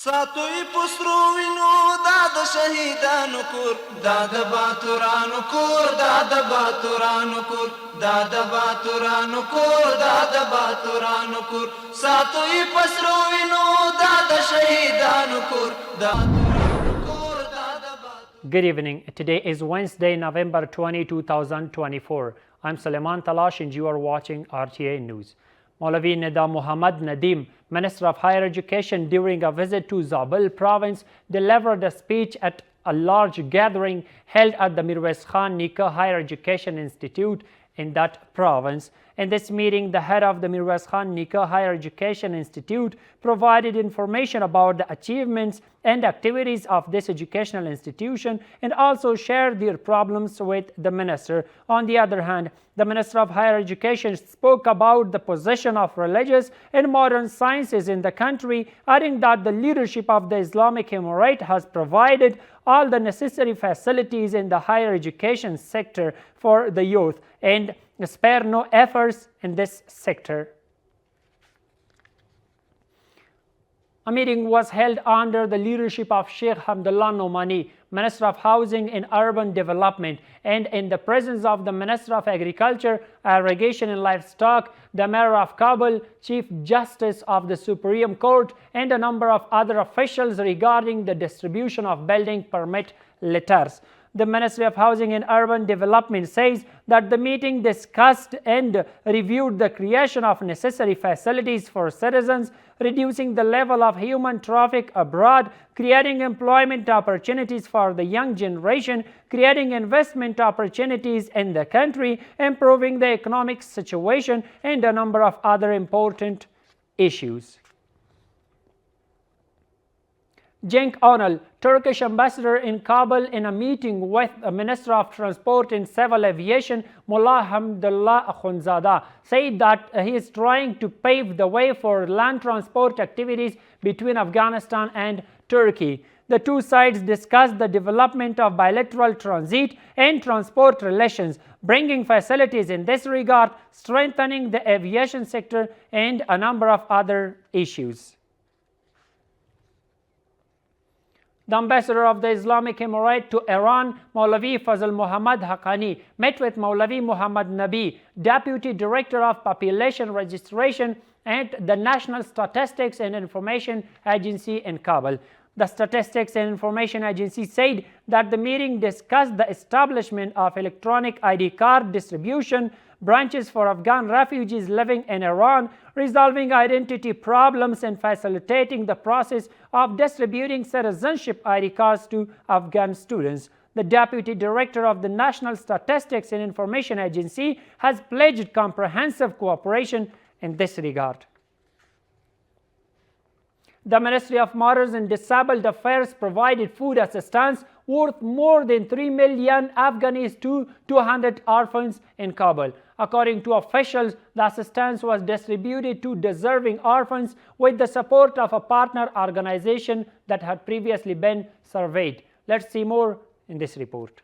ساتوی پسروینو داد شهیدانو کور داد باتورانو کور داد باتورانو کور داد باتورانو کور داد باتورانو کور ساتوی پسروینو داد شهیدانو کور داد کور داد باتورانو. Good evening. Today is Wednesday, November 20, 2024. I'm Suleiman Talash and you are watching RTA News. Maulavi Nida Muhammad Nadeem, Minister of Higher Education, during a visit to Zabul province, delivered a speech at a large gathering held at the Mirwais Khan Nika Higher Education Institute in that province. In this meeting, the head of the Mirwais Khan Nika Higher Education Institute provided information about the achievements and activities of this educational institution and also shared their problems with the minister. On the other hand, the Minister of Higher Education spoke about the position of religious and modern sciences in the country, adding that the leadership of the Islamic Emirate has provided all the necessary facilities in the higher education sector for the youth and spare no efforts in this sector. A meeting was held under the leadership of Sheikh Hamdullah Nomani, Minister of Housing and Urban Development, and in the presence of the Minister of Agriculture, Irrigation and Livestock, the Mayor of Kabul, Chief Justice of the Supreme Court, and a number of other officials regarding the distribution of building permit letters. The Ministry of Housing and Urban Development says that the meeting discussed and reviewed the creation of necessary facilities for citizens, reducing the level of human traffic abroad, creating employment opportunities for the young generation, creating investment opportunities in the country, improving the economic situation, and a number of other important issues. Cenk Onal, Turkish Ambassador in Kabul, in a meeting with the Minister of Transport and Civil Aviation, Mullah Hamdullah Akhundzada, said that he is trying to pave the way for land transport activities between Afghanistan and Turkey. The two sides discussed the development of bilateral transit and transport relations, bringing facilities in this regard, strengthening the aviation sector, and a number of other issues. The ambassador of the Islamic Emirate to Iran, Maulavi Fazl Muhammad Haqqani, met with Maulavi Muhammad Nabi, Deputy Director of Population Registration at the National Statistics and Information Agency in Kabul. The Statistics and Information Agency said that the meeting discussed the establishment of electronic ID card distribution branches for Afghan refugees living in Iran, resolving identity problems and facilitating the process of distributing citizenship ID cards to Afghan students. The Deputy Director of the National Statistics and Information Agency has pledged comprehensive cooperation in this regard. The Ministry of Mothers and Disabled Affairs provided food assistance worth more than 3 million Afghans to 200 orphans in Kabul. According to officials, the assistance was distributed to deserving orphans with the support of a partner organization that had previously been surveyed. Let's see more in this report.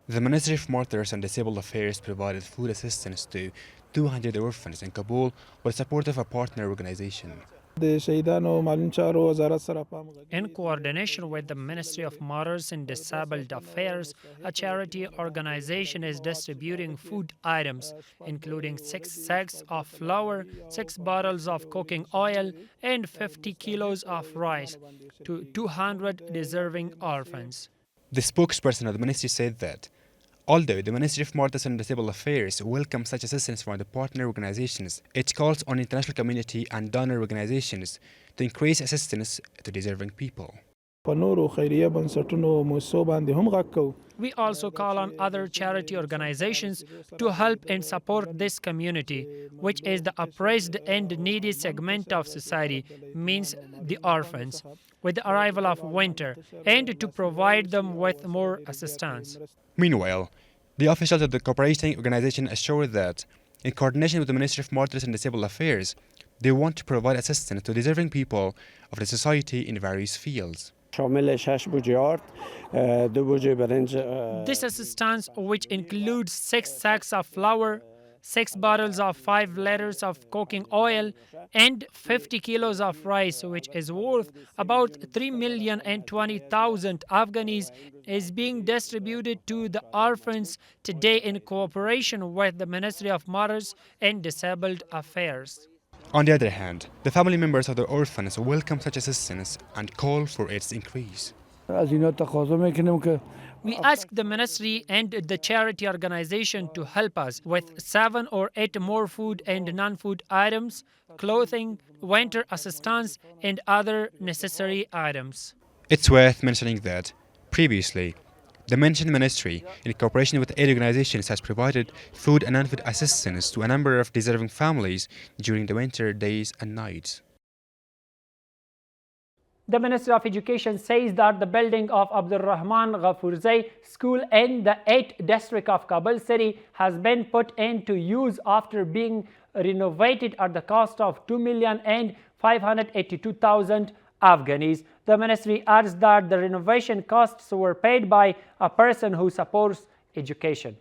The Ministry of Mothers and Disabled Affairs provided food assistance to 200 orphans in Kabul with support of a partner organization. In coordination with the Ministry of Mothers and Disabled Affairs, a charity organization is distributing food items, including 6 sacks of flour, 6 bottles of cooking oil, and 50 kilos of rice to 200 deserving orphans. The spokesperson of the ministry said that although the Ministry of Mothers and Disabled Affairs welcomes such assistance from the partner organizations, it calls on international community and donor organizations to increase assistance to deserving people. We also call on other charity organizations to help and support this community, which is the oppressed and needy segment of society, means the orphans, with the arrival of winter, and to provide them with more assistance. Meanwhile, the officials of the cooperating organization assured that, in coordination with the Ministry of Mothers and Disabled Affairs, they want to provide assistance to deserving people of the society in various fields. This assistance, which includes 6 sacks of flour, 6 bottles of 5 liters of cooking oil, and 50 kilos of rice, which is worth about 3,020,000 Afghanis, is being distributed to the orphans today in cooperation with the Ministry of Mothers and Disabled Affairs. On the other hand, the family members of the orphans welcome such assistance and call for its increase. We ask the ministry and the charity organization to help us with 7 or 8 more food and non-food items, clothing, winter assistance, and other necessary items. It's worth mentioning that, previously, the mentioned ministry, in cooperation with aid organizations, has provided food and non-food assistance to a number of deserving families during the winter days and nights. The Ministry of Education says that the building of Abdul Rahman Ghafurzai School in the 8th district of Kabul city has been put into use after being renovated at the cost of 2,582,000 Afghanis. The ministry adds that the renovation costs were paid by a person who supports education.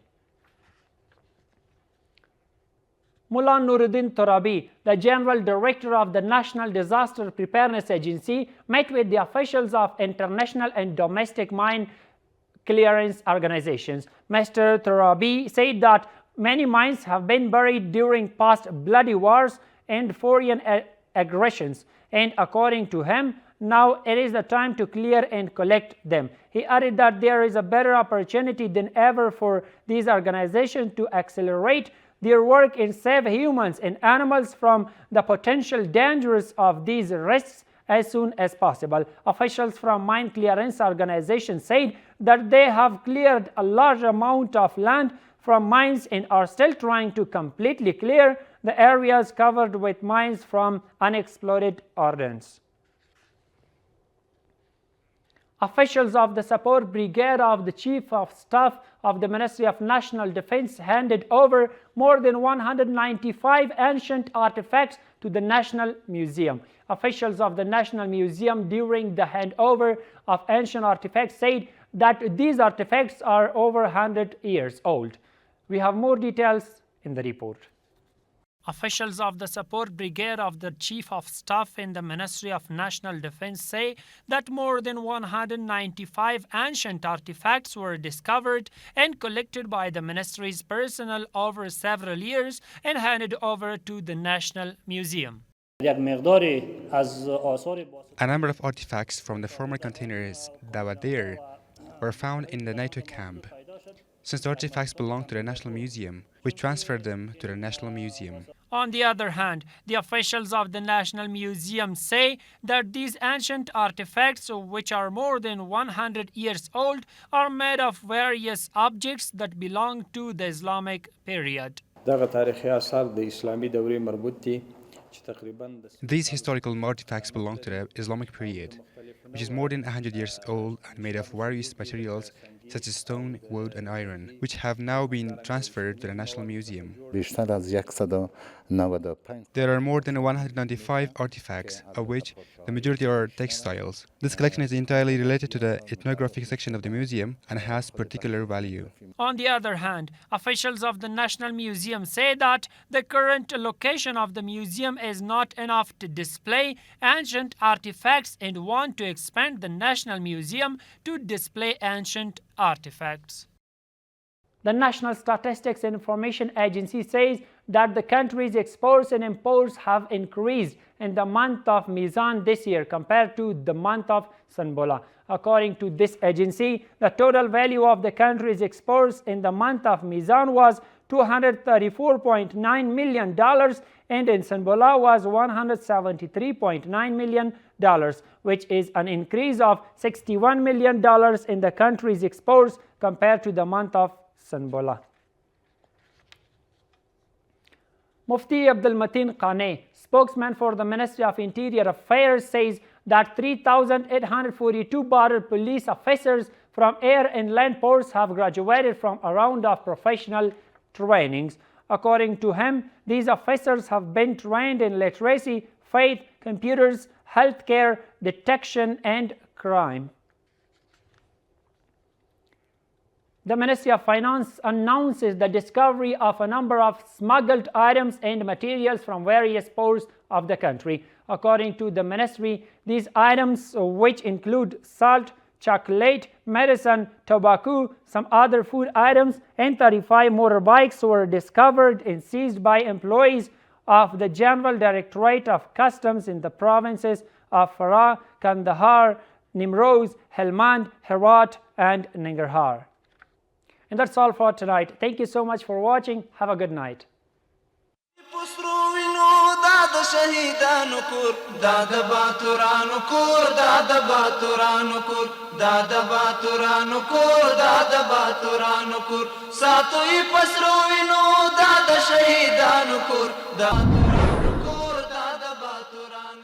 Mullah Nuruddin Torabi, the General Director of the National Disaster Preparedness Agency, met with the officials of international and domestic mine clearance organizations. Mr. Torabi said that many mines have been buried during past bloody wars and foreign aggressions, and according to him, now it is the time to clear and collect them. He added that there is a better opportunity than ever for these organizations to accelerate their work and save humans and animals from the potential dangers of these risks as soon as possible. Officials from mine clearance organizations said that they have cleared a large amount of land from mines and are still trying to completely clear the areas covered with mines from unexploded ordnance. Officials of the Support Brigade of the Chief of Staff of the Ministry of National Defense handed over more than 195 ancient artifacts to the National Museum. Officials of the National Museum during the handover of ancient artifacts said that these artifacts are over 100 years old. We have more details in the report. Officials of the Support Brigade of the Chief of Staff in the Ministry of National Defense say that more than 195 ancient artifacts were discovered and collected by the ministry's personnel over several years and handed over to the National Museum. A number of artifacts from the former containers that were there were found in the NATO camp. Since the artifacts belong to the National Museum, we transferred them to the National Museum. On the other hand, the officials of the National Museum say that these ancient artifacts, which are more than 100 years old, are made of various objects that belong to the Islamic period. These historical artifacts belong to the Islamic period, which is more than 100 years old and made of various materials such as stone, wood, and iron, which have now been transferred to the National Museum. There are more than 195 artifacts, of which the majority are textiles. This collection is entirely related to the ethnographic section of the museum and has particular value. On the other hand, officials of the National Museum say that the current location of the museum is not enough to display ancient artifacts and want to expand the National Museum to display ancient artifacts. The National Statistics and Information Agency says that the country's exports and imports have increased in the month of Mizan this year compared to the month of Sanbola. According to this agency, the total value of the country's exports in the month of Mizan was $234.9 million and in Sanbola was $173.9 million, which is an increase of $61 million in the country's exports compared to the month of Sanbola. Mufti Abdul Mateen Qane, spokesman for the Ministry of Interior Affairs, says that 3,842 border police officers from air and land force have graduated from a round of professional trainings. According to him, these officers have been trained in literacy, faith, computers, healthcare, detection, and crime. The Ministry of Finance announces the discovery of a number of smuggled items and materials from various ports of the country. According to the ministry, these items, which include salt, chocolate, medicine, tobacco, some other food items, and 35 motorbikes, were discovered and seized by employees of the General Directorate of Customs in the provinces of Farah, Kandahar, Nimroz, Helmand, Herat, and Nangarhar. And that's all for tonight. Thank you so much for watching. Have a good night. Sato i pasro vino da shahidan kur